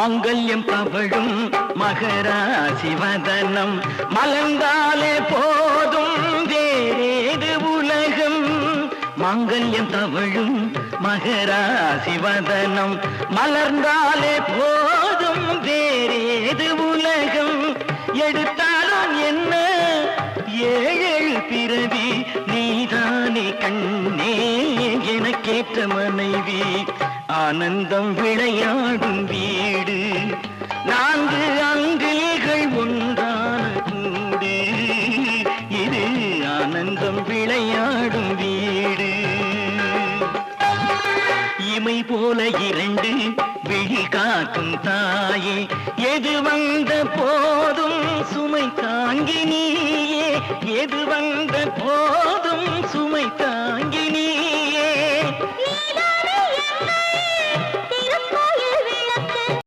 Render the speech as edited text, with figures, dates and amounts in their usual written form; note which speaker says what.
Speaker 1: மாங்கல்யம் தவழும் மகராசி வதனம் மலர்ந்தாலே போதும் வேறேது உலகம். மாங்கல்யம் தவழும் மகராசி வதனம் மலர்ந்தாலே போதும் வேறேது உலகம். எடுத்தாலும் என்ன ஏழு பிறவி நீதானே கண்ணே எனக்கேற்ற மனைவி. ஆனந்தம் விளையாடும் வீடு 4 அங்கில்கள் ஒன்றான கூடு. இது ஆனந்தம் விளையாடும் வீடு. இமை போல 2 விழி காக்கும் தாயே எது வந்த போதும் சுமை தாங்கி நீயே. எது வந்த போதும் சுமை தாங்கி